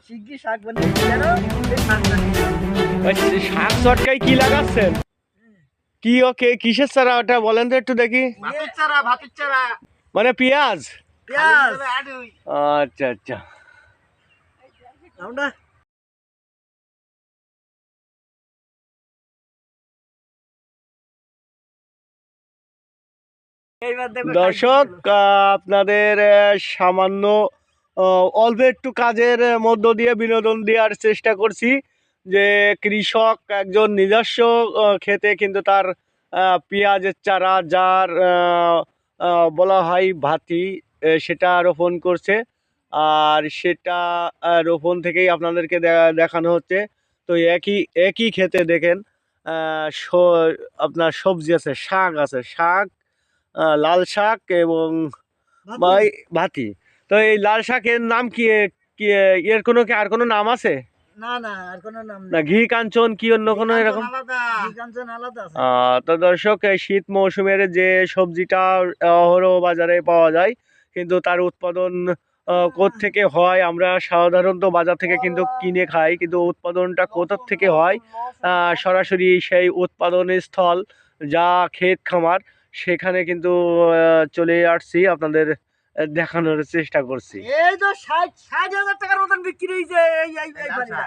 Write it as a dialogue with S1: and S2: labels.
S1: শিগগির শাক বানিয়ে কেন
S2: শাক চটকাই কি লাগাচ্ছেন? কি ওকে কিসের চারা ওটা বলেন তো একটু দেখি।
S1: ভাতের চারা
S2: মানে পেঁয়াজ?
S1: পেঁয়াজ।
S2: আচ্ছা আচ্ছা।
S1: আমরা এইবার দেখো
S2: দর্শক আপনাদের সামান্য অল্প একটু কাজের মধ্য দিয়ে বিনোদন দেওয়ার চেষ্টা করছি যে কৃষক একজন নিজস্ব ক্ষেতে কিন্তু তার পেঁয়াজের চারা যার বলা হয় ভাতি সেটা রোপণ করছে। আর সেটা রোপণ থেকেই আপনাদেরকে দেখানো হচ্ছে। তো একই একই ক্ষেতে দেখেন আপনার সবজি আছে, শাক আছে, শাক লাল শাক এবং ভাই ভাতি। তো এই লাল শাকের নাম কি? কি এর কোনো কি আর কোনো নাম আছে?
S1: না না আর কোনো নাম
S2: না
S1: নেই।
S2: ঘি কাঞ্চন কি অন্য কোনো এরকম?
S1: ঘি কাঞ্চন আলাদা আছে।
S2: তো দর্শক এই শীত মৌসুমের যে সবজিটা অহরহ বাজারে পাওয়া যায় কিন্তু তার উৎপাদন কোত্থেকে হয় আমরা সাধারণত বাজার থেকে কিন্তু কিনে খাই, কিন্তু উৎপাদনটা কোথার থেকে হয় সরাসরি সেই উৎপাদনের স্থল যা ক্ষেত খামার সেখানে কিন্তু চলে আসছি, আপনাদের দেখানোর চেষ্টা করছি।
S1: এই তো ৬০,০০০ টাকার মতন বিক্রি হয়েছে এই বাড়িটা।